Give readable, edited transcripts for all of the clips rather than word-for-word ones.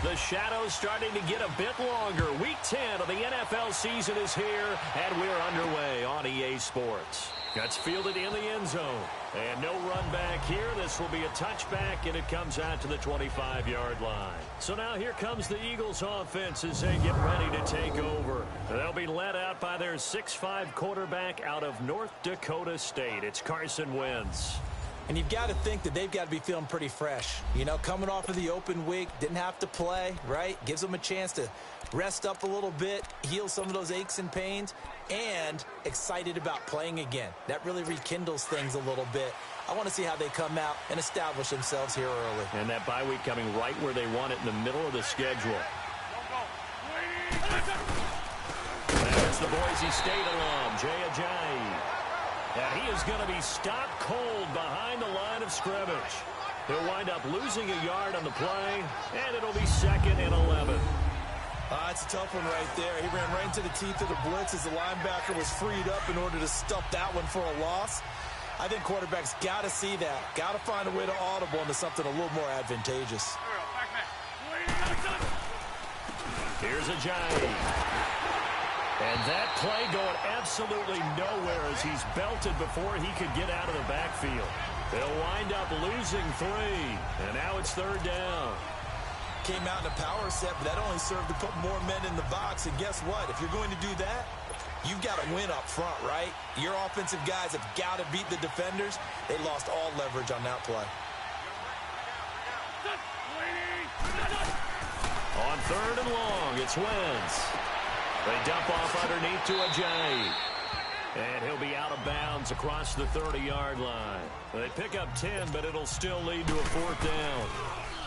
The shadow's starting to get a bit longer. Week 10 of the NFL season is here, and we're underway on EA Sports. That's fielded in the end zone. And no run back here. This will be a touchback, and it comes out to the 25-yard line. So now here comes the Eagles offense as they get ready to take over. They'll be led out by their 6'5" quarterback out of North Dakota State. It's Carson Wentz. And you've got to think that they've got to be feeling pretty fresh. You know, coming off of the open week, didn't have to play, right? Gives them a chance to rest up a little bit, heal some of those aches and pains, and excited about playing again. That really rekindles things a little bit. I want to see how they come out and establish themselves here early. And that bye week coming right where they want it in the middle of the schedule. There's the Boise State alum, Jay Ajayi. And he is going to be stopped cold behind the line of scrimmage. He'll wind up losing a yard on the play, and it'll be 2nd and 11. It's a tough one right there. He ran right into the teeth of the blitz as the linebacker was freed up in order to stuff that one for a loss. I think quarterbacks got to see that. Got to find a way to audible into something a little more advantageous. Here's Ajayi. And that play going absolutely nowhere as he's belted before he could get out of the backfield. They'll wind up losing 3. And now it's 3rd down. Came out in a power set, but that only served to put more men in the box. And guess what? If you're going to do that, you've got to win up front, right? Your offensive guys have got to beat the defenders. They lost all leverage on that play. On 3rd and long, it's Wentz. They dump off underneath to Ajayi. And he'll be out of bounds across the 30-yard line. They pick up 10, but it'll still lead to a 4th down.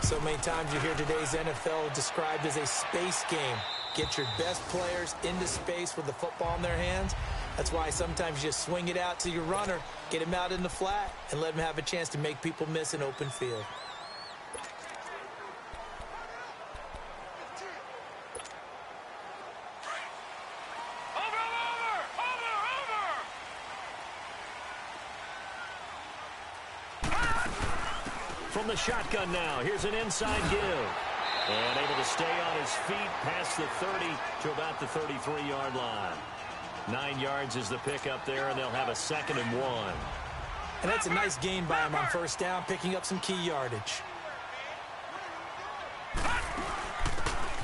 So many times you hear today's NFL described as a space game. Get your best players into space with the football in their hands. That's why sometimes you just swing it out to your runner, get him out in the flat, and let him have a chance to make people miss an open field. From the shotgun now, here's an inside give. And able to stay on his feet past the 30 to about the 33-yard line. 9 yards is the pickup there, and they'll have a 2nd and 1. And that's a nice gain by him on 1st down, picking up some key yardage.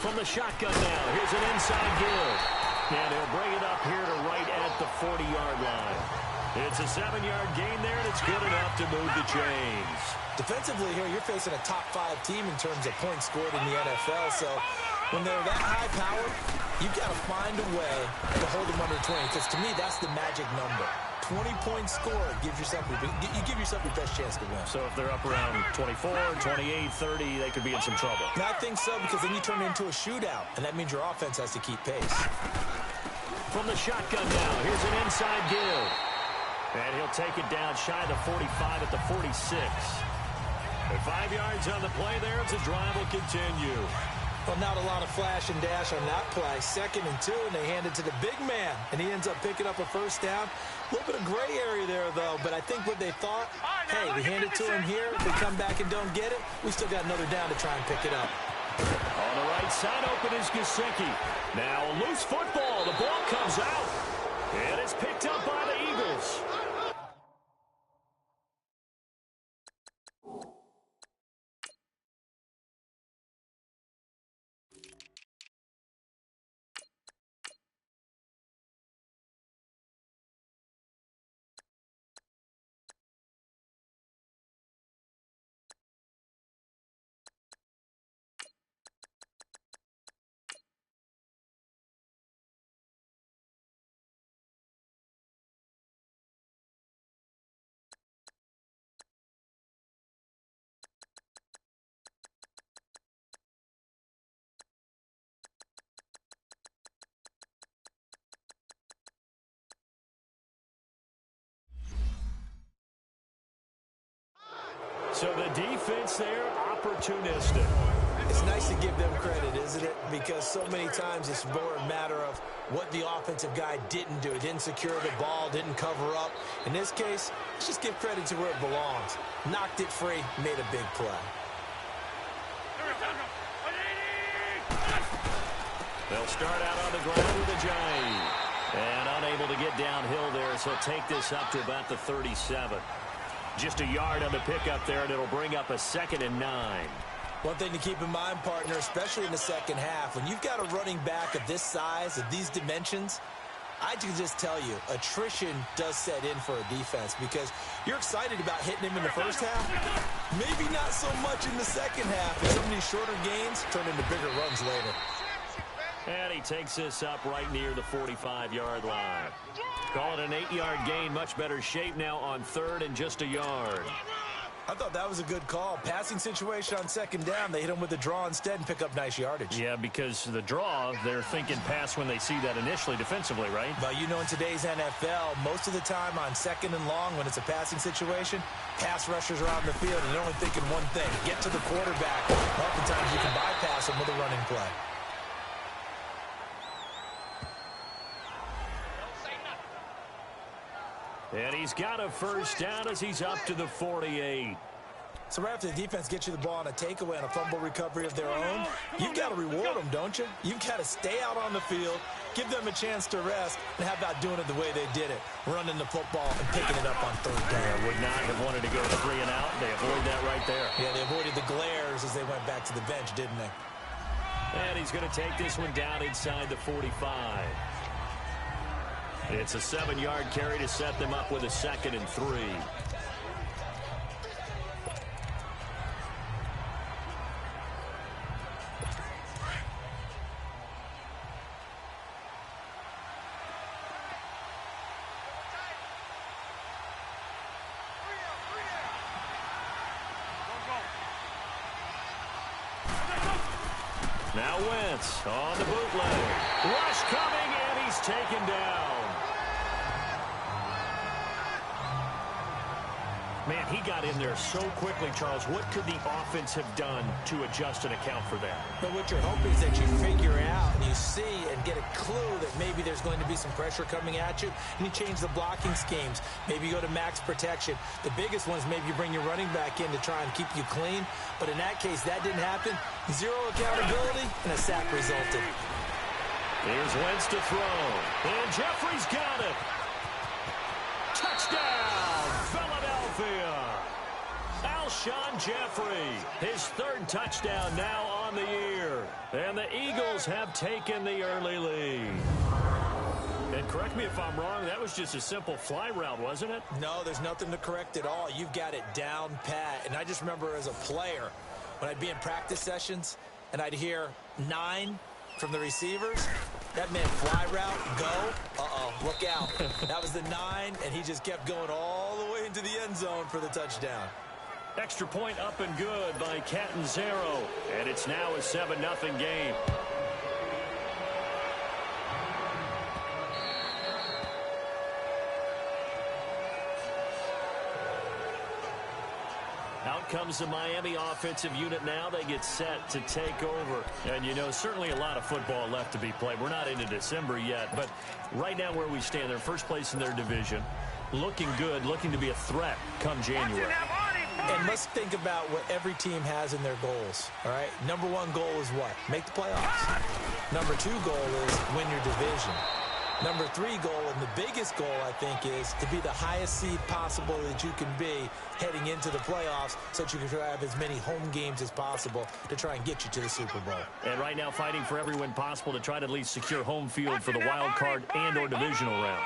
From the shotgun now, here's an inside give. And he'll bring it up here to right at the 40-yard line. It's a 7-yard gain there, and it's good enough to move the chains. Defensively here, you're facing a top 5 team in terms of points scored in the NFL. So when they're that high powered, you've got to find a way to hold them under 20. Because to me, that's the magic number. 20-point score gives yourself you give yourself your best chance to win. So if they're up around 24, 28, 30, they could be in some trouble. And I think so, because then you turn it into a shootout, and that means your offense has to keep pace. From the shotgun now, here's an inside give. And he'll take it down shy of the 45 at the 46. And 5 yards on the play there as the drive will continue. Well, not a lot of flash and dash on that play. 2nd and 2, and they hand it to the big man. And he ends up picking up a 1st down. A little bit of gray area there, though. But I think what they thought, hey, we hand it to him here. If we come back and don't get it, we still got another down to try and pick it up. On the right side open is Gesicki. Now a loose football. The ball comes out. And it's picked up by the Eagles. So the defense there, opportunistic. It's nice to give them credit, isn't it? Because so many times it's more a matter of what the offensive guy didn't do. He didn't secure the ball, didn't cover up. In this case, let's just give credit to where it belongs. Knocked it free, made a big play. They'll start out on the ground with a giant. And unable to get downhill there, so take this up to about the 37. Just a yard on the pickup there, and it'll bring up a 2nd and 9. One thing to keep in mind, partner, especially in the second half, when you've got a running back of this size, of these dimensions, I can just tell you, attrition does set in for a defense because you're excited about hitting him in the first half. Maybe not so much in the second half, and some of these shorter gains turn into bigger runs later. And he takes this up right near the 45-yard line. Call it an 8-yard gain. Much better shape now on 3rd and just a yard. I thought that was a good call. Passing situation on 2nd down. They hit him with the draw instead and pick up nice yardage. Yeah, because the draw, they're thinking pass when they see that initially defensively, right? But you know, in today's NFL, most of the time on 2nd and long, when it's a passing situation, pass rushers are out in the field and they're only thinking one thing, get to the quarterback. Oftentimes you can bypass him with a running play. And he's got a first down as he's up to the 48. So right after the defense gets you the ball on a takeaway and a fumble recovery of their own, you've got to reward them, don't you? You've got to stay out on the field, give them a chance to rest, and how about doing it the way they did it, running the football and picking it up on 3rd down. Would not have wanted to go 3 and out. They avoid that right there. Yeah, they avoided the glares as they went back to the bench, didn't they? And he's going to take this one down inside the 45. It's a 7-yard carry to set them up with a 2nd and 3. Now Wentz on the bootleg. Rush coming, and he's taken down. Man, he got in there so quickly, Charles. What could the offense have done to adjust and account for that? But what you're hoping is that you figure out and you see and get a clue that maybe there's going to be some pressure coming at you, and you change the blocking schemes. Maybe you go to max protection. The biggest one is maybe you bring your running back in to try and keep you clean. But in that case, that didn't happen. 0 accountability, and a sack resulted. Here's Wentz to throw. And Jeffrey's got it. Touchdown, Philadelphia. Alshon Jeffrey, his 3rd touchdown now on the year. And the Eagles have taken the early lead. And correct me if I'm wrong, that was just a simple fly route, wasn't it? No, there's nothing to correct at all. You've got it down pat. And I just remember as a player, when I'd be in practice sessions and I'd hear 9 from the receivers, that meant fly route, go, look out. That was the 9, and he just kept going all the way into the end zone for the touchdown. Extra point up and good by Catanzaro, and it's now a 7-0 game. Out comes the Miami offensive unit now. They get set to take over. And, you know, certainly a lot of football left to be played. We're not into December yet, but right now where we stand, they're first place in their division. Looking good, looking to be a threat come January. And let's think about what every team has in their goals, all right? Number 1 goal is what? Make the playoffs. Number 2 goal is win your division. Number 3 goal, and the biggest goal, I think, is to be the highest seed possible that you can be heading into the playoffs so that you can have as many home games as possible to try and get you to the Super Bowl. And right now fighting for every win possible to try to at least secure home field for the wild card and or divisional round.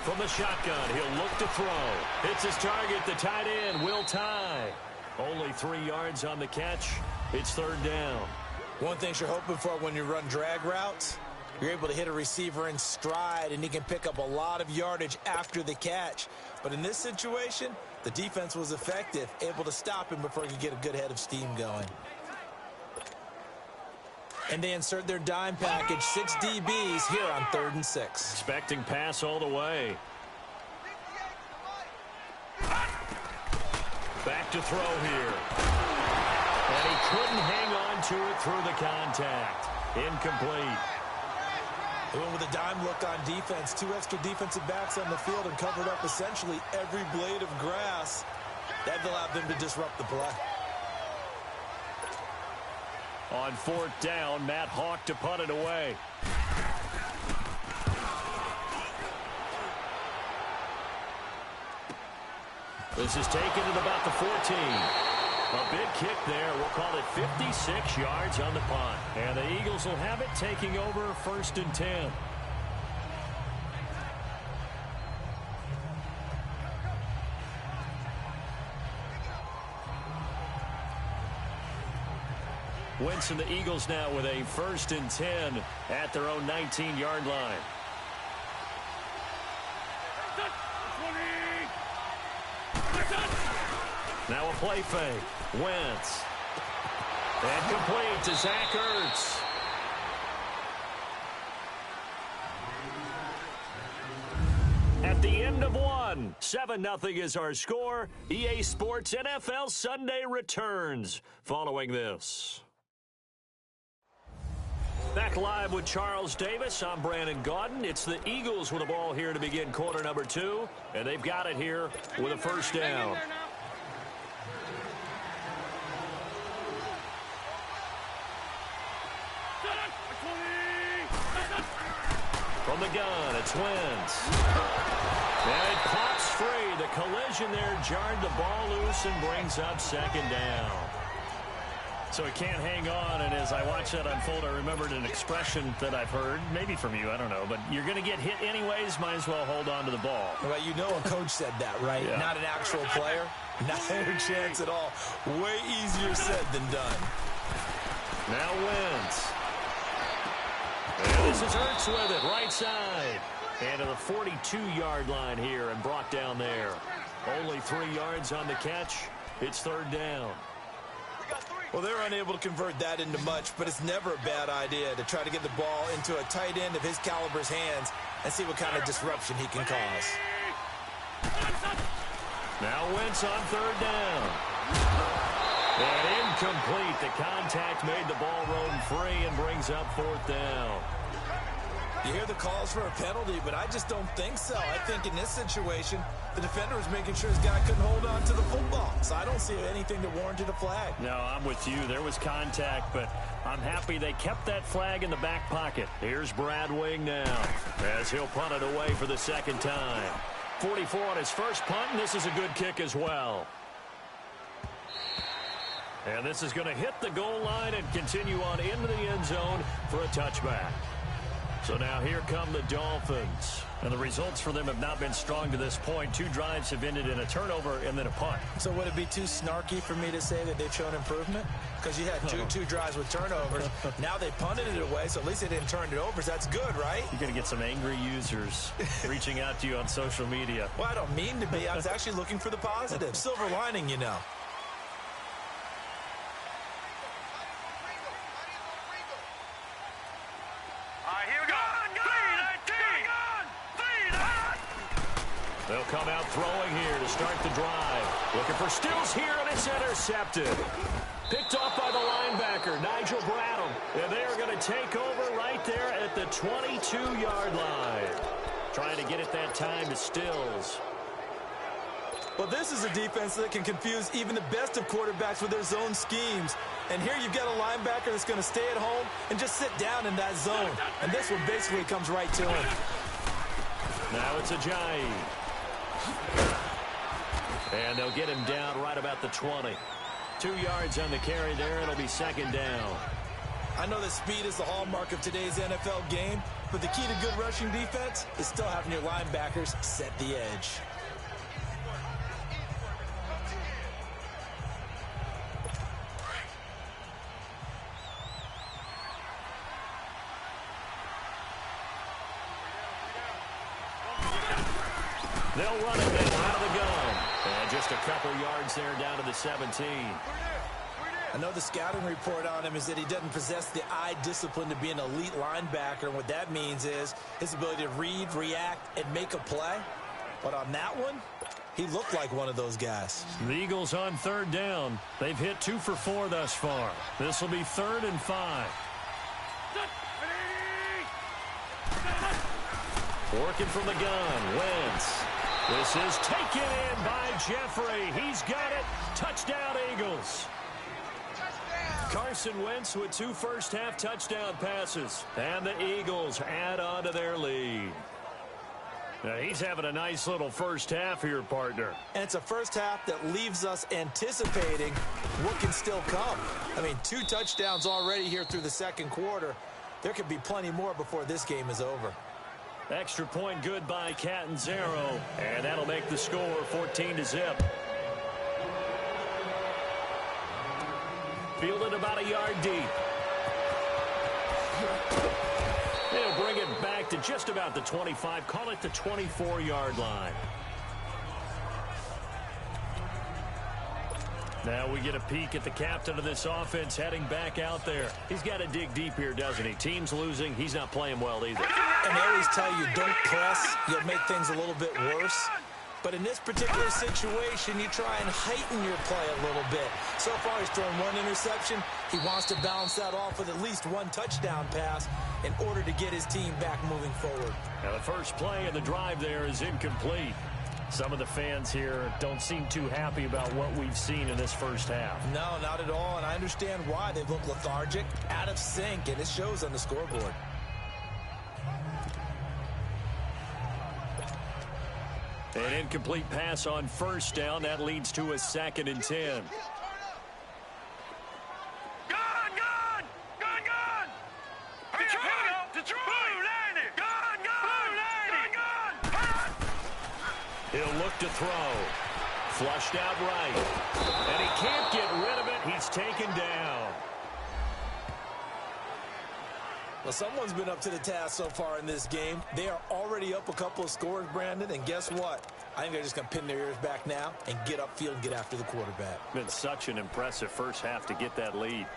From the shotgun, he'll look to throw. It's his target, the tight end, Will Tye. Only 3 yards on the catch. It's 3rd down. One thing you're hoping for when you run drag routes, you're able to hit a receiver in stride, and he can pick up a lot of yardage after the catch. But in this situation, the defense was effective, able to stop him before he could get a good head of steam going. And they insert their dime package, 6 DBs here on 3rd and 6. Expecting pass all the way. Back to throw here. And he couldn't hang on to it through the contact. Incomplete. They went with a dime look on defense. 2 extra defensive backs on the field and covered up essentially every blade of grass. That allowed them to disrupt the play. On 4th down, Matt Hawk to punt it away. This is taken at about the 14. A big kick there. We'll call it 56 yards on the punt. And the Eagles will have it taking over 1st and 10. Wentz and the Eagles now with a 1st and 10 at their own 19-yard line. Now a play fake. Wentz. And complete to Zach Ertz. At the end of one, 7-0 is our score. EA Sports NFL Sunday returns following this. Back live with Charles Davis. I'm Brandon Gaudin. It's the Eagles with the ball here to begin quarter number 2. And they've got it here with a 1st down. From the gun, it's Wentz. And it pops free. The collision there jarred the ball loose and brings up 2nd down. So it can't hang on, and as I watch that unfold, I remembered an expression that I've heard, maybe from you, I don't know, but you're going to get hit anyways, might as well hold on to the ball. Well, you know a coach said that, right? Yeah. Not an actual player. Not a chance at all. Way easier said than done. Now Wentz. And this is Ertz with it, right side. And to the 42-yard line here and brought down there. Only 3 yards on the catch. It's 3rd down. Well, they're unable to convert that into much, but it's never a bad idea to try to get the ball into a tight end of his caliber's hands and see what kind of disruption he can cause. Now Wentz on 3rd down. And incomplete. The contact made the ball roam free and brings up 4th down. You hear the calls for a penalty, but I just don't think so. I think in this situation, the defender was making sure his guy couldn't hold on to the football. So I don't see anything that warranted a flag. No, I'm with you. There was contact, but I'm happy they kept that flag in the back pocket. Here's Brad Wing now as he'll punt it away for the 2nd time. 44 on his first punt, and this is a good kick as well. And this is going to hit the goal line and continue on into the end zone for a touchback. So now here come the Dolphins. And the results for them have not been strong to this point. 2 drives have ended in a turnover and then a punt. So would it be too snarky for me to say that they've shown improvement? Because you had two drives with turnovers. Now they punted it away, so at least they didn't turn it over. So that's good, right? You're going to get some angry users reaching out to you on social media. Well, I don't mean to be. I was actually looking for the positive. Silver lining, you know. They'll come out throwing here to start the drive. Looking for Stills here, and it's intercepted. Picked off by the linebacker, Nigel Bradham. And they are going to take over right there at the 22-yard line. Trying to get it that time to Stills. Well, this is a defense that can confuse even the best of quarterbacks with their zone schemes. And here you've got a linebacker that's going to stay at home and just sit down in that zone. And this one basically comes right to him. Now it's Ajayi. And they'll get him down right about the 20. 2 yards on the carry there. It'll be 2nd down. I know that speed is the hallmark of today's NFL game, but the key to good rushing defense is still having your linebackers set the edge. They'll run it now out of the gun. And just a couple yards there down to the 17. I know the scouting report on him is that he doesn't possess the eye discipline to be an elite linebacker. And what that means is his ability to read, react, and make a play. But on that one, he looked like one of those guys. The Eagles on 3rd down. They've hit 2 for 4 thus far. This will be 3rd and 5. Working from the gun, Wentz. This is taken in by Jeffrey. He's got it. Touchdown, Eagles. Carson Wentz with 2 first-half touchdown passes. And the Eagles add on to their lead. Now, he's having a nice little first half here, partner. And it's a first half that leaves us anticipating what can still come. I mean, 2 touchdowns already here through the second quarter. There could be plenty more before this game is over. Extra point good by Catanzaro. And that'll make the score 14-0. Fielded about a yard deep. They'll bring it back to just about the 25. Call it the 24-yard line. Now we get a peek at the captain of this offense heading back out there. He's got to dig deep here, doesn't he? Team's losing. He's not playing well either. And they always tell you, don't press. You'll make things a little bit worse. But in this particular situation, you try and heighten your play a little bit. So far, he's thrown 1 interception. He wants to balance that off with at least 1 touchdown pass in order to get his team back moving forward. Now, the first play of the drive there is incomplete. Some of the fans here don't seem too happy about what we've seen in this first half. No, not at all, and I understand why. They look lethargic, out of sync, and it shows on the scoreboard. An incomplete pass on first down. That leads to a 2nd and 10. He'll look to throw. Flushed out right. And he can't get rid of it. He's taken down. Well, someone's been up to the task so far in this game. They are already up a couple of scores, Brandon, and guess what? I think they're just going to pin their ears back now and get upfield and get after the quarterback. Been such an impressive first half to get that lead.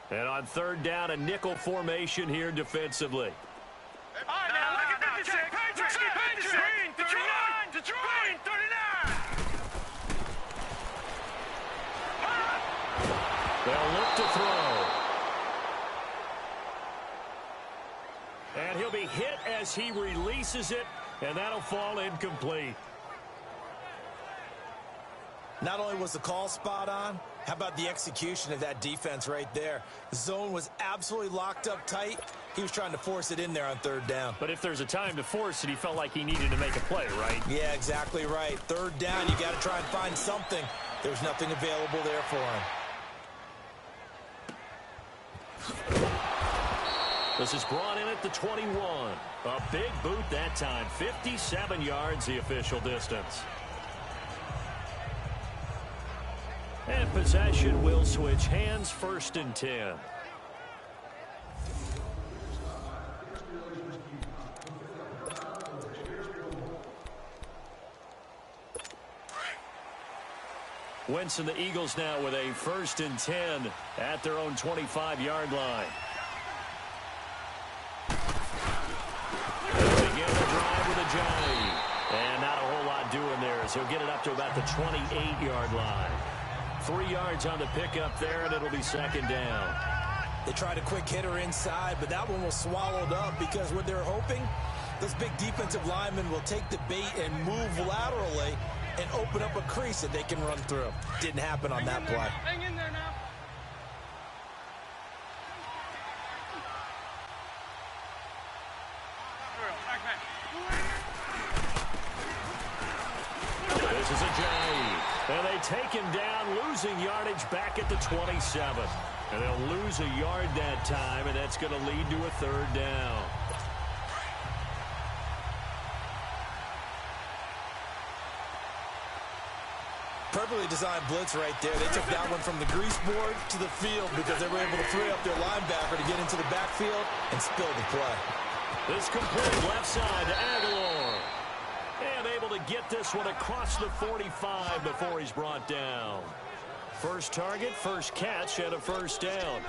And on 3rd down, a nickel formation here defensively. They'll look to throw. And he'll be hit as he releases it, and that'll fall incomplete. Not only was the call spot on, how about the execution of that defense right there? The zone was absolutely locked up tight. He was trying to force it in there on 3rd down. But if there's a time to force it, he felt like he needed to make a play, right? Yeah, exactly right. 3rd down, you got to try and find something. There was nothing available there for him. This is brought in at the 21. A big boot that time. 57 yards, the official distance. And possession will switch hands, 1st and 10. Wentz and the Eagles now with a 1st and 10 at their own 25-yard line. They'll begin the drive with a jolly. And not a whole lot doing there as he'll get it up to about the 28-yard line. 3 yards on the pickup there, and it'll be 2nd down. They tried a quick hitter inside, but that one was swallowed up because what they're hoping, this big defensive lineman will take the bait and move laterally and open up a crease that they can run through. Didn't happen on that play. Hang in there now. This is a J. And they take him down, losing yardage back at the 27. And they'll lose a yard that time, and that's going to lead to a 3rd down. Perfectly designed blitz right there. They took that one from the grease board to the field because they were able to free up their linebacker to get into the backfield and spill the play. This complete left side to Aguilar. And able to get this one across the 45 before he's brought down. First target, first catch, and a 1st down.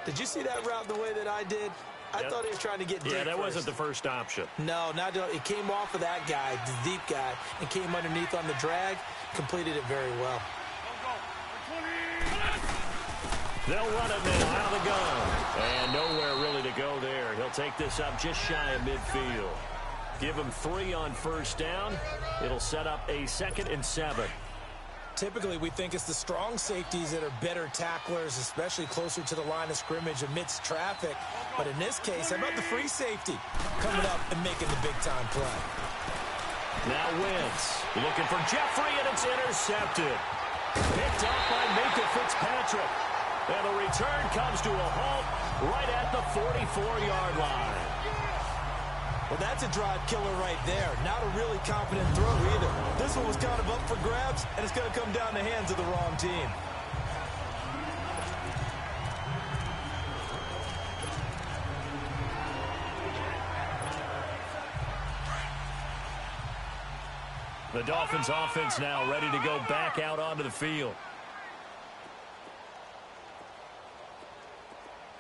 Did you see that route the way that I did? I thought he was trying to get deep. Yeah, that first. wasn't the first option. No, it came off of that guy, the deep guy, and came underneath on the drag, completed it very well. They'll run it now out of the gun. And nowhere really to go there. He'll take this up just shy of midfield. Give him 3 on first down. It'll set up a 2nd and 7. Typically, we think it's the strong safeties that are better tacklers, especially closer to the line of scrimmage amidst traffic. But in this case, how about the free safety coming up and making the big-time play? Now Wentz looking for Jeffrey, and it's intercepted. Picked up by Minka Fitzpatrick. And the return comes to a halt right at the 44-yard line. Well, that's a drive killer right there. Not a really confident throw either. This one was kind of up for grabs, and it's going to come down the hands of the wrong team. The Dolphins offense now ready to go back out onto the field.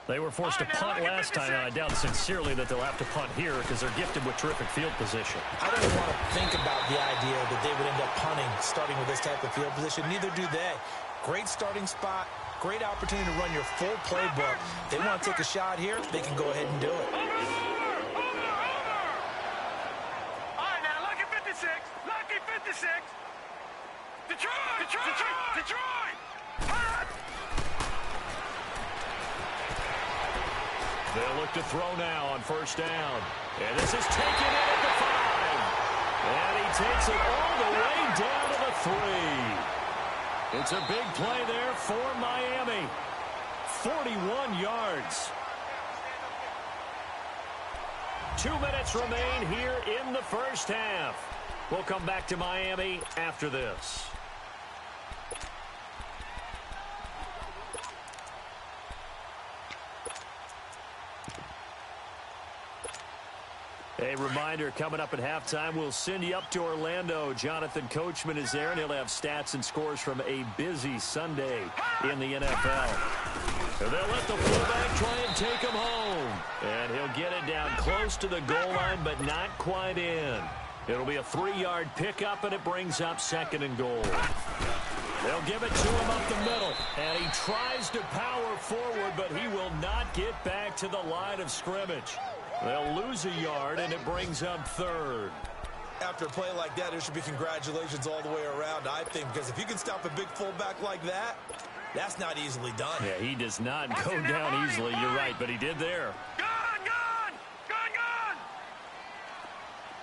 They were forced to punt last time, and I doubt sincerely that they'll have to punt here because they're gifted with terrific field position. I don't want to think about the idea that they would end up punting starting with this type of field position. Neither do they. Great starting spot, great opportunity to run your full playbook. They want to take a shot here, they can go ahead and do it. All right, now, lucky 56. Lucky 56. Detroit! Detroit! Detroit! Detroit! They'll look to throw now on first down. And this is taken in at the 5. And he takes it all the way down to the 3. It's a big play there for Miami. 41 yards. 2 minutes remain here in the first half. We'll come back to Miami after this. A reminder, coming up at halftime, we'll send you up to Orlando. Jonathan Coachman is there, and he'll have stats and scores from a busy Sunday in the NFL. And they'll let the fullback try and take him home. And he'll get it down close to the goal line, but not quite in. It'll be a 3-yard pickup, and it brings up 2nd and goal. They'll give it to him up the middle. And he tries to power forward, but he will not get back to the line of scrimmage. They'll lose a yard, and it brings up 3rd. After a play like that, there should be congratulations all the way around, I think, because if you can stop a big fullback like that, that's not easily done. Yeah, he does not go down easily. You're right, but he did there. Gone! Gone! Gone! Gone!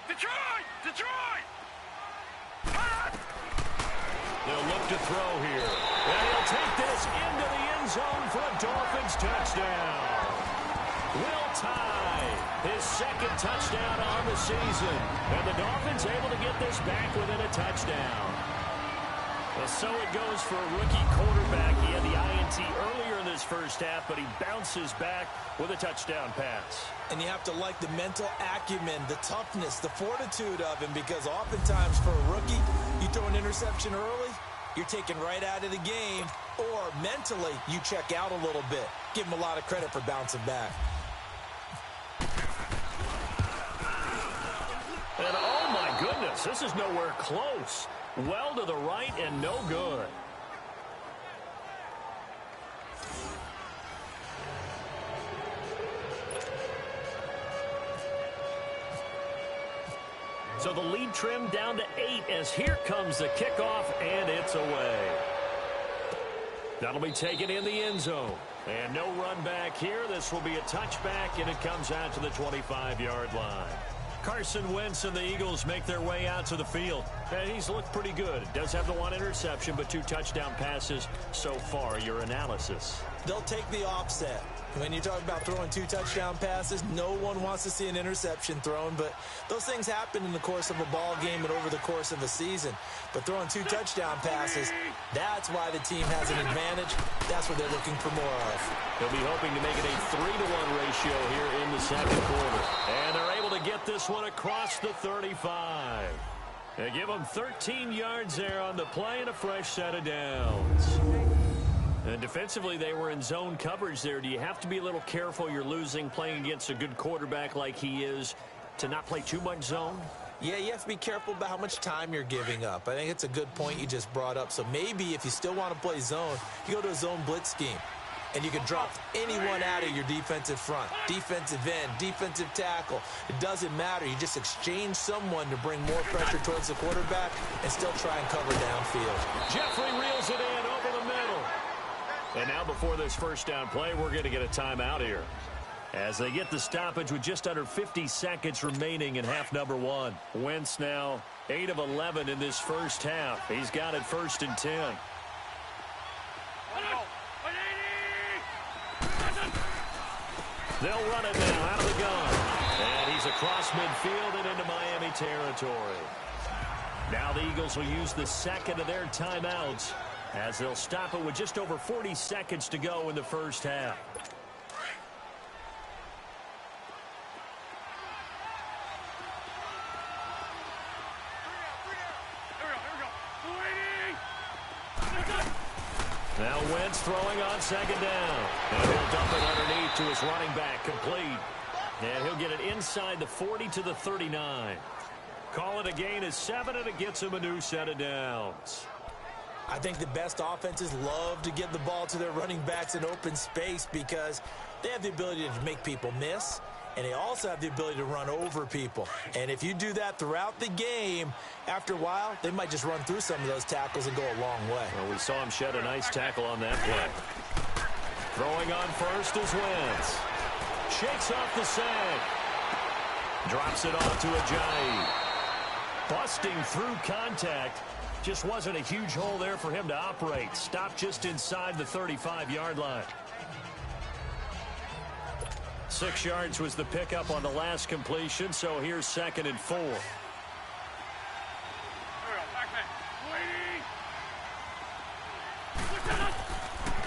Detroit! Detroit! They'll look to throw here. And he'll take this into the end zone for a Dolphins touchdown. Will tie his 2nd touchdown on the season. And the Dolphins able to get this back within a touchdown. Well, so it goes for a rookie quarterback. He had the INT earlier in this first half, but he bounces back with a touchdown pass. And you have to like the mental acumen, the toughness, the fortitude of him, because oftentimes for a rookie, you throw an interception early, you're taken right out of the game, or mentally you check out a little bit. Give him a lot of credit for bouncing back. And oh my goodness, this is nowhere close. Well to the right and no good. So the lead trimmed down to 8 as here comes the kickoff, and it's away. That'll be taken in the end zone. And no run back here. This will be a touchback, and it comes out to the 25-yard line. Carson Wentz and the Eagles make their way out to the field. And he's looked pretty good. It does have the 1 interception, but 2 touchdown passes so far. Your analysis? They'll take the offset. When you talk about throwing 2 touchdown passes, no one wants to see an interception thrown, but those things happen in the course of a ball game and over the course of a season. But throwing 2 touchdown passes, that's why the team has an advantage. That's what they're looking for more of. They'll be hoping to make it a 3-to-1 ratio here in the 2nd quarter. And they're able to get this one across the 35. They give them 13 yards there on the play and a fresh set of downs. And defensively, they were in zone coverage there. Do you have to be a little careful? You're losing, playing against a good quarterback like he is, to not play too much zone? Yeah, you have to be careful about how much time you're giving up. I think it's a good point you just brought up. So maybe if you still want to play zone, you go to a zone blitz scheme. and you can drop anyone out of your defensive front. Defensive end, defensive tackle. It doesn't matter. You just exchange someone to bring more pressure towards the quarterback and still try and cover downfield. Jeffrey reels it in over the middle. And now before this first down play, we're going to get a timeout here, as they get the stoppage with just under 50 seconds remaining in half number one. Wentz now 8 of 11 in this first half. He's got it 1st and 10. They'll run it now out of the gun. And he's across midfield and into Miami territory. Now the Eagles will use the second of their timeouts, as they'll stop it with just over 40 seconds to go in the first half. Now Wentz throwing on second down. And he'll dump it underneath to his running back, complete. And he'll get it inside the 40 to the 39. Call it a gain of 7, and it gets him a new set of downs. I think the best offenses love to get the ball to their running backs in open space because they have the ability to make people miss, and they also have the ability to run over people. And if you do that throughout the game, after a while, they might just run through some of those tackles and go a long way. Well, we saw him shed a nice tackle on that play. Throwing on first is Wentz. Shakes off the sack. Drops it off to Ajayi. Busting through contact. Just wasn't a huge hole there for him to operate. Stopped just inside the 35-yard line. 6 yards was the pickup on the last completion, so here's 2nd and 4.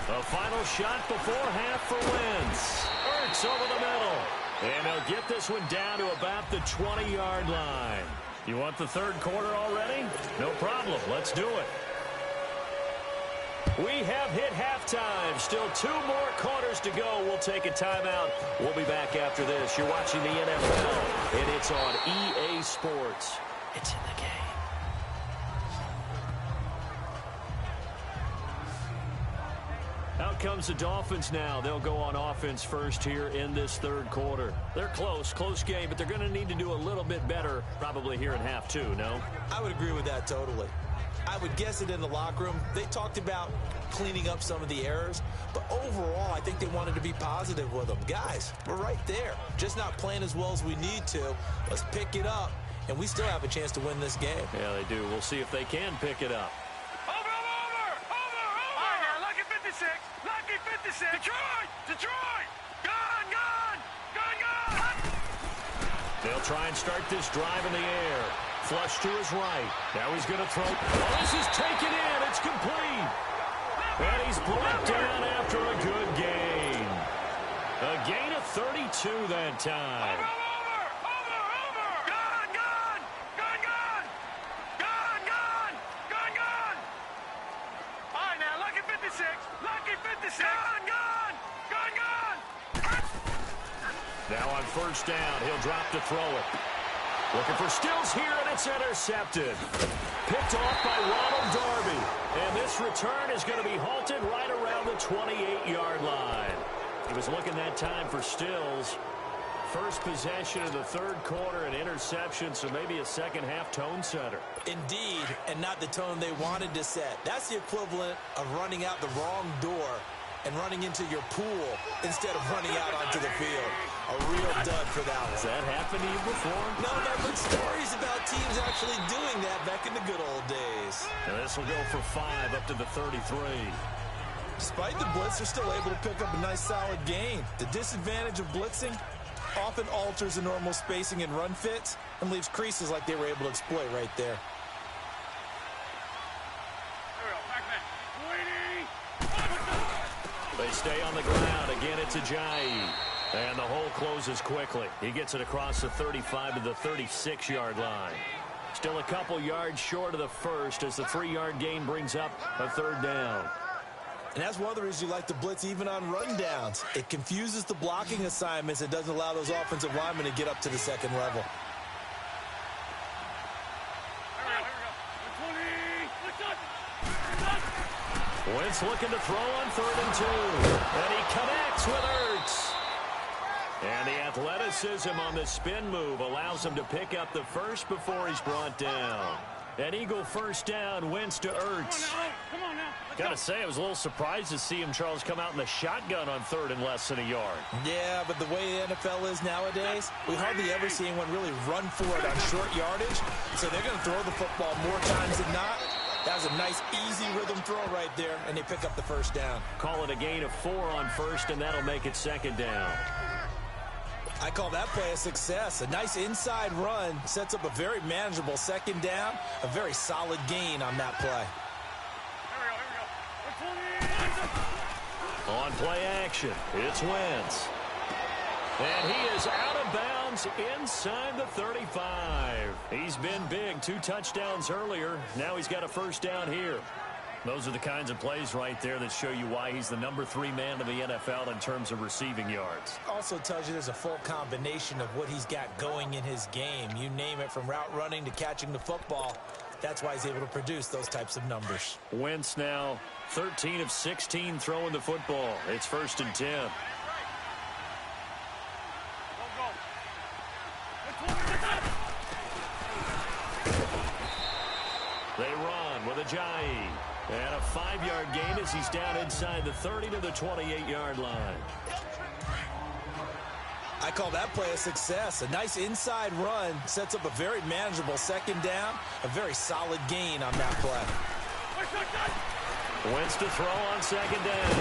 A final shot before half for Wentz. Ertz over the middle. And they'll get this one down to about the 20-yard line. You want the third quarter already? No problem. Let's do it. We have hit halftime. Still 2 more quarters to go. We'll take a timeout. We'll be back after this. You're watching the NFL, and it's on EA Sports. It's in the game. Out comes the Dolphins now. They'll go on offense first here in this third quarter. They're close game, but they're going to need to do a little bit better probably here in half 2, no? I would agree with that totally. I would guess it in the locker room. They talked about cleaning up some of the errors, but overall, I think they wanted to be positive with them. Guys, we're right there. Just not playing as well as we need to. Let's pick it up, and we still have a chance to win this game. Yeah, they do. We'll see if they can pick it up. Detroit! Gone! They'll try and start this drive in the air. Flush to his right. Now he's going to throw. Oh, this is taken in. It's complete. And he's brought down after a good gain. A gain of 32 that time. All right, now, lucky 56. Lucky 56. Gone! Now on first down, he'll drop to throw it. Looking for Stills here, and it's intercepted. Picked off by Ronald Darby. And this return is going to be halted right around the 28-yard line. He was looking that time for Stills. First possession of the third quarter, an interception, so maybe a second-half tone setter. Indeed, and not the tone they wanted to set. That's the equivalent of running out the wrong door and running into your pool instead of running out onto the field. A real dud for that one. Has that happened to you before? No, I've heard stories about teams actually doing that back in the good old days. And this will go for 5 up to the 33. Despite the blitz, they're still able to pick up a nice solid gain. The disadvantage of blitzing often alters the normal spacing and run fits and leaves creases like they were able to exploit right there. They stay on the ground. Again, it's Ajayi. And the hole closes quickly. He gets it across the 35 to the 36-yard line. Still a couple yards short of the first as the 3-yard gain brings up a third down. And that's one of the reasons you like to blitz even on rundowns. It confuses the blocking assignments. It doesn't allow those offensive linemen to get up to the second level. Wentz looking to throw on 3rd and 2. And he connects with Ertz. And the athleticism on the spin move allows him to pick up the first before he's brought down. An Eagle first down, Wentz to Ertz. Come on now. Got to say, I was a little surprised to see him, Charles, come out in the shotgun on 3rd and less than a yard. Yeah, but the way the NFL is nowadays, we hardly ever see anyone really run for it on short yardage. So they're going to throw the football more times than not. That was a nice, easy rhythm throw right there, and they pick up the first down. Call it a gain of 4 on 1st, and that'll make it 2nd down. I call that play a success. A nice inside run sets up a very manageable 2nd down. A very solid gain on that play. On play action, it's Wentz. And he is out of bounds inside the 35. He's been big, 2 touchdowns earlier. Now he's got a first down here. Those are the kinds of plays right there that show you why he's the number 3 man in the NFL in terms of receiving yards. Also tells you there's a full combination of what he's got going in his game. You name it, from route running to catching the football. That's why he's able to produce those types of numbers. Wentz now 13 of 16 throwing the football. It's 1st and 10. They run with Ajayi. And a 5-yard gain as he's down inside the 30 to the 28-yard line. I call that play a success. A nice inside run sets up a very manageable 2nd down. A very solid gain on that play. Wentz to throw on 2nd down.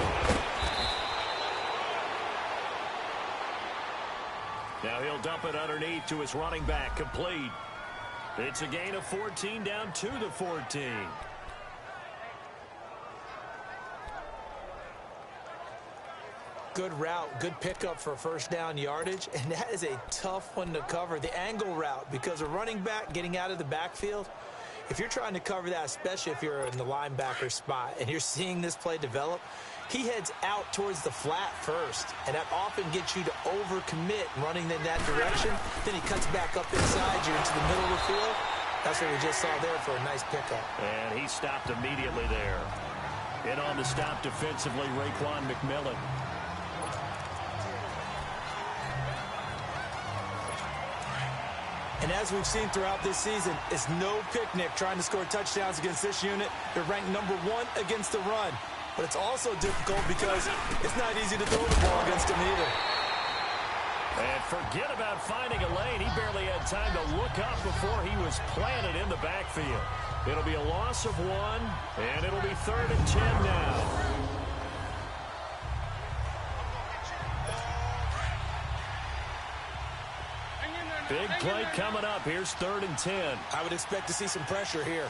Now he'll dump it underneath to his running back, complete. It's a gain of 14 down to the 14. Good route, good pickup for first down yardage, and that is a tough one to cover. The angle route, because a running back getting out of the backfield, if you're trying to cover that, especially if you're in the linebacker spot and you're seeing this play develop, he heads out towards the flat first, and that often gets you to overcommit running in that direction. Then he cuts back up inside you into the middle of the field. That's what we just saw there for a nice pickup. And he stopped immediately there. In on the stop defensively, Raekwon McMillan. And as we've seen throughout this season, it's no picnic trying to score touchdowns against this unit. They're ranked number 1 against the run. But it's also difficult because it's not easy to throw the ball against them either. And forget about finding a lane. He barely had time to look up before he was planted in the backfield. It'll be a loss of 1, and it'll be 3rd and 10 now. Big play coming up. Here's 3rd and 10. I would expect to see some pressure here.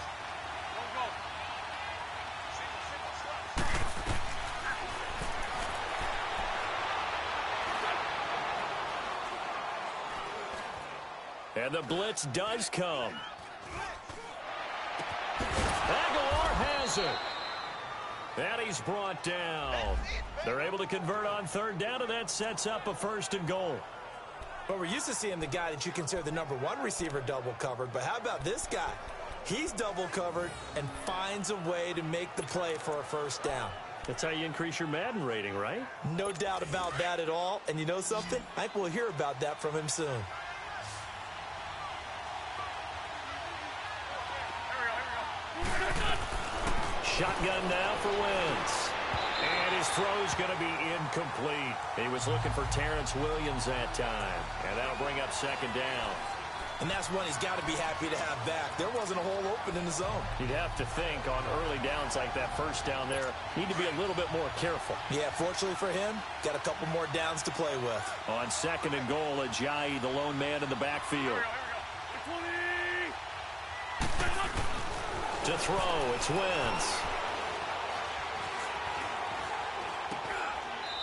And the blitz does come. Aguilar has it. And he's brought down. They're able to convert on 3rd down, and that sets up a 1st and goal. But we're used to seeing the guy that you consider the number 1 receiver double covered. But how about this guy? He's double covered and finds a way to make the play for a first down. That's how you increase your Madden rating, right? No doubt about that at all. And you know something? I think we'll hear about that from him soon. Shotgun now for Wentz. And his throw's going to be incomplete. He was looking for Terrence Williams that time. And that'll bring up 2nd down. And that's one he's got to be happy to have back. There wasn't a hole open in the zone. You'd have to think on early downs like that first down there, need to be a little bit more careful. Yeah, fortunately for him, got a couple more downs to play with. On 2nd and goal, Ajayi, the lone man in the backfield. To throw, it's Wentz.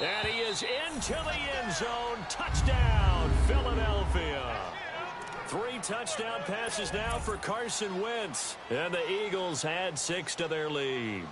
And he is into the end zone. Touchdown, Philadelphia. 3 touchdown passes now for Carson Wentz. And the Eagles add 6 to their lead.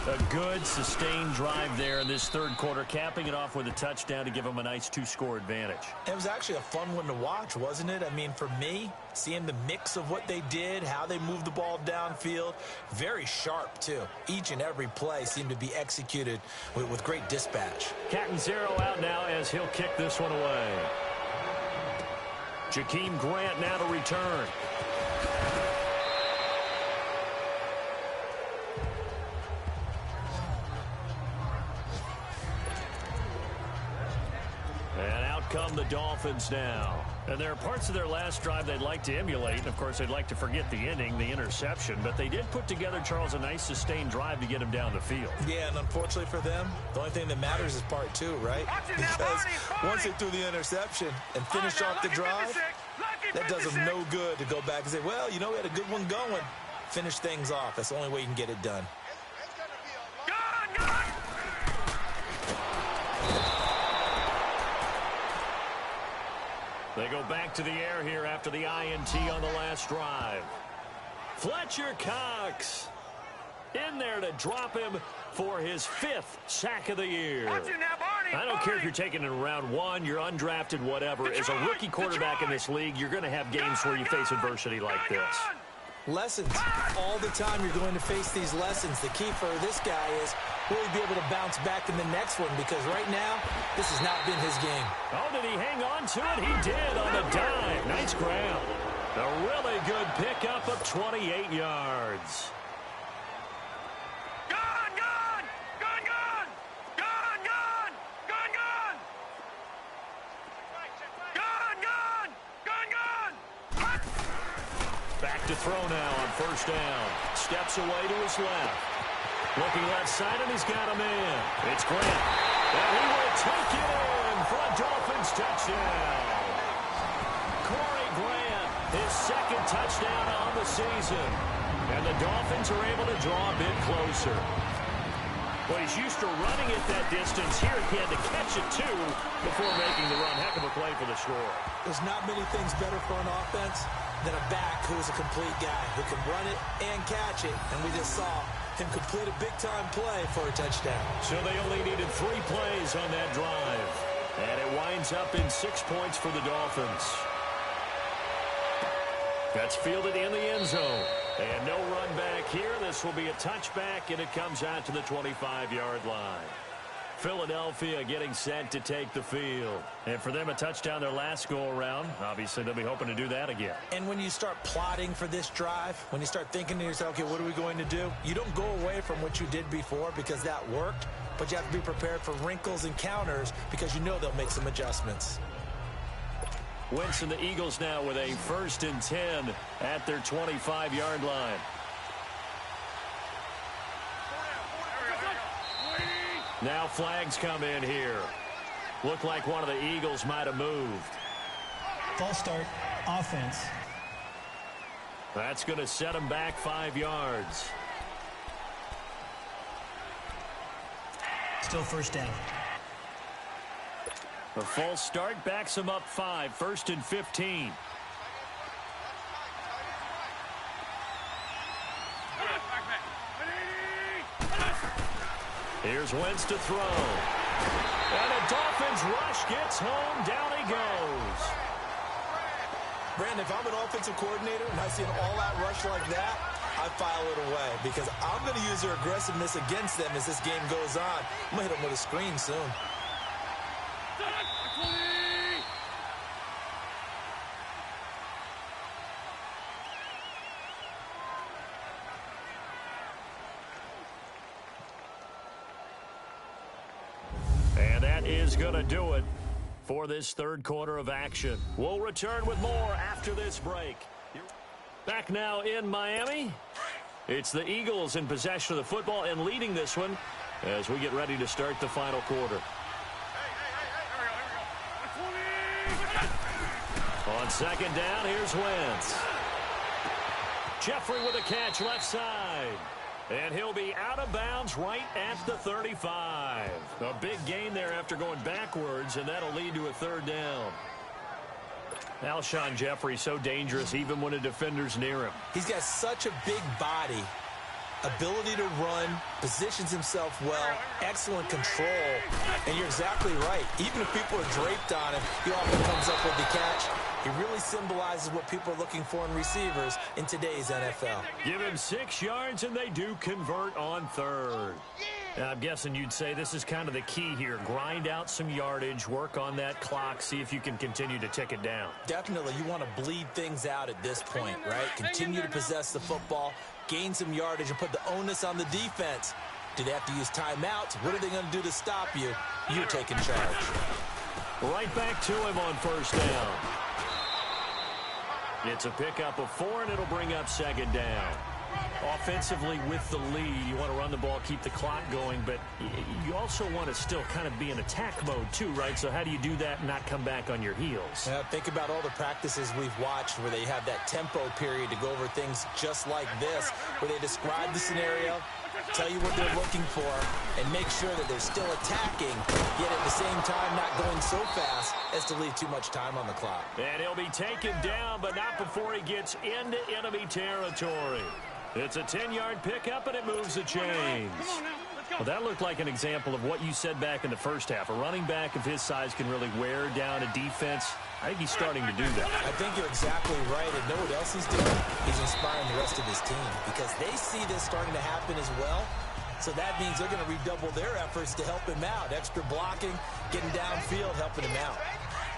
A good, sustained drive there in this third quarter, capping it off with a touchdown to give them a nice 2-score advantage. It was actually a fun one to watch, wasn't it? I mean, for me, seeing the mix of what they did, how they moved the ball downfield, very sharp, too. Each and every play seemed to be executed with great dispatch. Catanzaro out now as he'll kick this one away. Jakeem Grant now to return. And out come the Dolphins now. And there are parts of their last drive they'd like to emulate. And, of course, they'd like to forget the ending, the interception. But they did put together, Charles, a nice sustained drive to get him down the field. Yeah, and unfortunately for them, the only thing that matters is part two, right? Because once they threw the interception and finished off the drive, that does them no good to go back and say, well, you know, we had a good one going. Finish things off. That's the only way you can get it done. They go back to the air here after the INT on the last drive. Fletcher Cox in there to drop him for his 5th sack of the year. I don't care if you're taking it in round 1, you're undrafted, whatever. As a rookie quarterback in this league, you're going to have games where you face adversity like this. Lessons. All the time you're going to face these lessons. The key for this guy is will he be able to bounce back in the next one? Because right now, this has not been his game. Oh, did he hang on to it? He did on the dive. Nice ground. A really good pickup of 28 yards. Back to throw now on first down. Steps away to his left. Looking left side, and he's got a man. It's Grant. And he will take it in for a Dolphins touchdown. Corey Grant, his 2nd touchdown on the season. And the Dolphins are able to draw a bit closer. Well, he's used to running it that distance. Here he had to catch it, too, before making the run. Heck of a play for the score. There's not many things better for an offense than a back who is a complete guy who can run it and catch it. And we just saw him complete a big-time play for a touchdown. So they only needed 3 plays on that drive. And it winds up in 6 points for the Dolphins. That's fielded in the end zone. And no run back here. This will be a touchback, and it comes out to the 25-yard line. Philadelphia getting set to take the field. And for them, a touchdown their last go-around. Obviously, they'll be hoping to do that again. And when you start plotting for this drive, when you start thinking to yourself, okay, what are we going to do? You don't go away from what you did before because that worked, but you have to be prepared for wrinkles and counters because you know they'll make some adjustments. Wentz and the Eagles now with a 1st and 10 at their 25-yard line. Now flags come in here. Looked like one of the Eagles might have moved. False start, offense. That's going to set them back 5 yards. Still first down. A false start backs them up 5, 1st and 15. Here's Wentz to throw. And a Dolphins rush gets home. Down he goes. Brandon, if I'm an offensive coordinator and I see an all-out rush like that, I file it away because I'm going to use their aggressiveness against them as this game goes on. I'm going to hit them with a screen soon. And that is going to do it for this third quarter of action. We'll return with more after this break. Back now in Miami. It's the Eagles in possession of the football and leading this one as we get ready to start the final quarter. On second down, here's Wentz. Jeffrey with a catch left side. And he'll be out of bounds right at the 35. A big gain there after going backwards, and that'll lead to a third down. Alshon Jeffrey so dangerous even when a defender's near him. He's got such a big body ability to run, positions himself well, excellent control, and you're exactly right. Even if people are draped on him, he often comes up with the catch. He really symbolizes what people are looking for in receivers in today's NFL. Give him 6 yards, and they do convert on third. I'm guessing you'd say this is kind of the key here. Grind out some yardage, work on that clock, see if you can continue to tick it down. Definitely, you want to bleed things out at this point, right? Continue to possess the football, gain some yardage, and put the onus on the defense. Do they have to use timeouts? What are they going to do to stop you? You're taking charge. Right back to him on first down. It's a pickup of 4, and it'll bring up second down. Offensively with the lead, you want to run the ball, keep the clock going, but you also want to still kind of be in attack mode too, right? So how do you do that and not come back on your heels? Yeah, think about all the practices we've watched where they have that tempo period to go over things just like this, where they describe the scenario, tell you what they're looking for, and make sure that they're still attacking, yet at the same time not going so fast as to leave too much time on the clock. And he'll be taken down, but not before he gets into enemy territory. It's a 10-yard pickup, and it moves the chains. Well, that looked like an example of what you said back in the first half. A running back of his size can really wear down a defense. I think he's starting to do that. I think you're exactly right. And know what else he's doing? He's inspiring the rest of his team because they see this starting to happen as well. So that means they're going to redouble their efforts to help him out. Extra blocking, getting downfield, helping him out.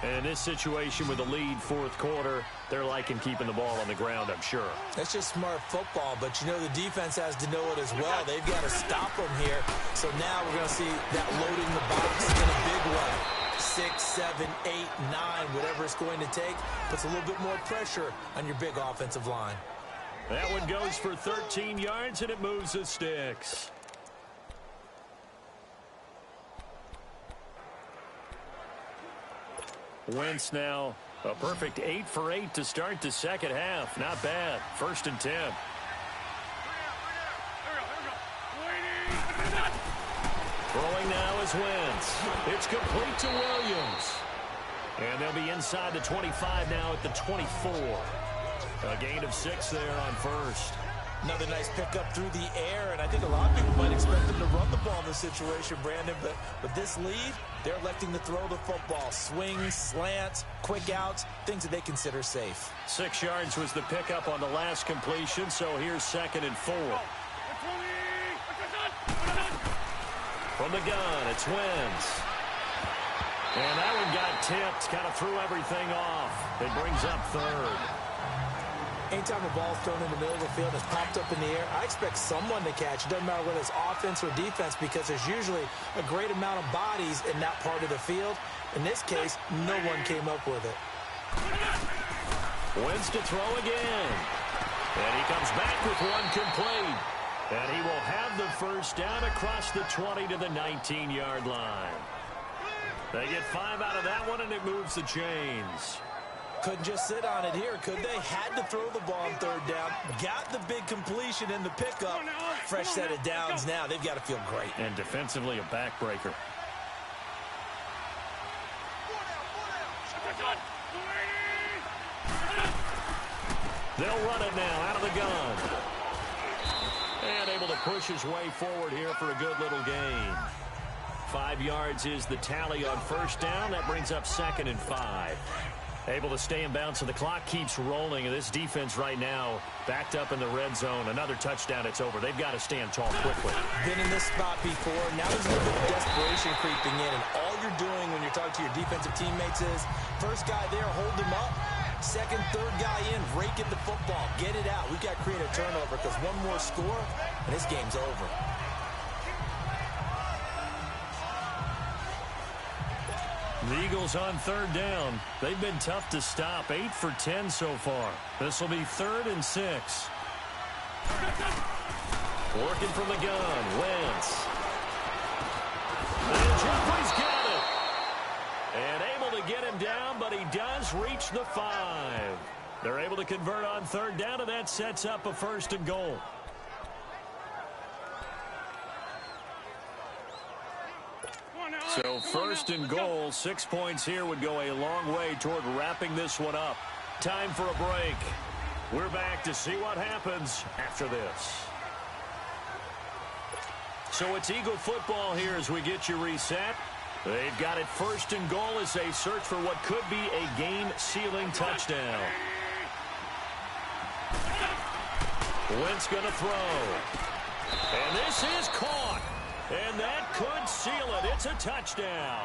And in this situation with the lead fourth quarter, they're liking keeping the ball on the ground, I'm sure. That's just smart football, but you know the defense has to know it as well. They've got to stop them here. So now we're going to see that loading the box in a big way. 6, 7, 8, 9, whatever it's going to take, puts a little bit more pressure on your big offensive line. That one goes for 13 yards, and it moves the sticks. Wentz now a perfect 8 for 8 to start the second half. Not bad. 1st and 10. Throwing now is Wentz. It's complete to Williams. And they'll be inside the 25 now at the 24. A gain of 6 there on first. Another nice pickup through the air, and I think a lot of people might expect them to run the ball in this situation, Brandon, but with this lead, they're electing to throw the football. Swings, slants, quick outs, things that they consider safe. 6 yards was the pickup on the last completion, so here's 2nd and 4. From the gun, it's Wentz. And that one got tipped, kind of threw everything off. It brings up 3rd. Anytime a ball's thrown in the middle of the field, it's popped up in the air, I expect someone to catch. It doesn't matter whether it's offense or defense because there's usually a great amount of bodies in that part of the field. In this case, no one came up with it. Wentz to throw again. And he comes back with one complete. And he will have the first down across the 20 to the 19-yard line. They get 5 out of that one, and it moves the chains. Couldn't just sit on it here, could they? Had to throw the ball on 3rd down. Got the big completion in the pickup. Fresh set of downs now. They've got to feel great. And defensively, a backbreaker. They'll run it now out of the gun. And able to push his way forward here for a good little gain. 5 yards is the tally on first down. That brings up 2nd and 5. Able to stay in bounds, so the clock keeps rolling. And this defense right now backed up in the red zone. Another touchdown, it's over. They've got to stand tall quickly. Been in this spot before. Now there's a little bit of desperation creeping in. And all you're doing when you're talking to your defensive teammates is, first guy there, hold him up. Second, third guy in, rake at the football. Get it out. We've got to create a turnover because one more score, and this game's over. The Eagles on 3rd down. They've been tough to stop. 8 for 10 so far. This will be 3rd and 6. Working from the gun. Wentz. And Jeffrey's got it. And able to get him down, but he does reach the 5. They're able to convert on 3rd down, and that sets up a 1st and goal. So 1st and goal, 6 points here would go a long way toward wrapping this one up. Time for a break. We're back to see what happens after this. So it's Eagle football here as we get you reset. They've got it first and goal as they search for what could be a game-sealing touchdown. Wentz going to throw. And this is caught. And that could seal it. It's a touchdown.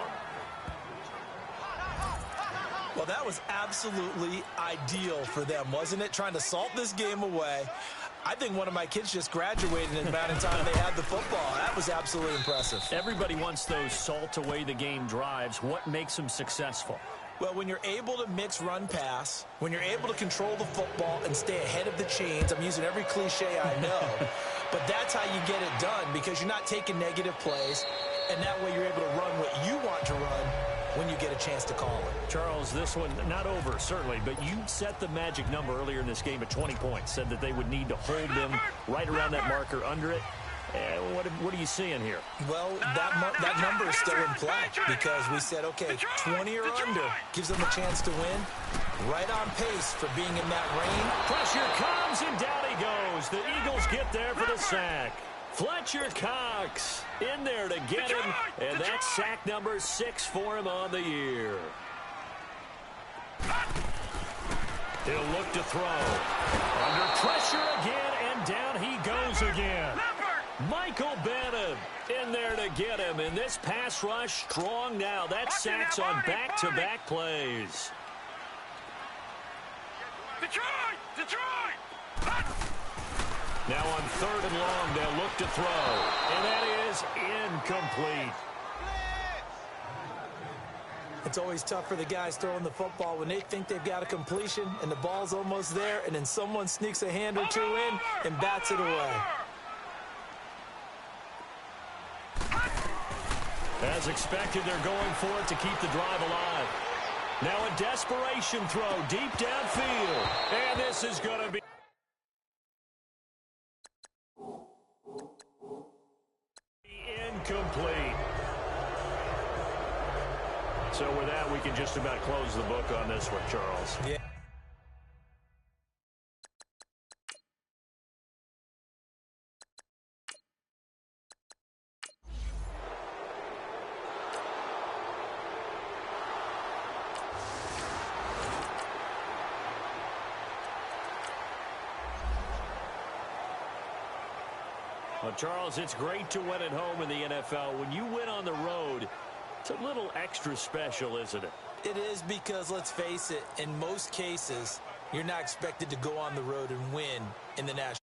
Well, that was absolutely ideal for them, wasn't it? Trying to salt this game away. I think one of my kids just graduated in the amount of time they had the football. That was absolutely impressive. Everybody wants those salt-away-the-game drives. What makes them successful? Well, when you're able to mix run-pass, when you're able to control the football and stay ahead of the chains, I'm using every cliche I know, but that's how you get it done because you're not taking negative plays, and that way you're able to run what you want to run when you get a chance to call it. Charles, this one not over, certainly, but you set the magic number earlier in this game at 20 points, said that they would need to hold them right around that marker under it. What are you seeing here? Well, that number is still in play because we said, okay, 20 or under gives them a chance to win. Right on pace for being in that range. Pressure comes, and down he goes. The Eagles get there for the sack. Fletcher Cox in there to get him, and that's sack number 6 for him on the year. He'll look to throw. Under pressure again, and down he goes again. Michael Bennett in there to get him, and this pass rush strong now. That's sacks on back-to-back plays. Detroit! Now on 3rd and long, they'll look to throw. And that is incomplete. It's always tough for the guys throwing the football when they think they've got a completion and the ball's almost there, and then someone sneaks a hand or two in and bats it away. As expected, they're going for it to keep the drive alive. Now a desperation throw deep downfield. And this is going to be incomplete. So with that, we can just about close the book on this one, Charles. Yeah. Well, Charles, it's great to win at home in the NFL. When you win on the road, it's a little extra special, isn't it? It is because, let's face it, in most cases, you're not expected to go on the road and win in the national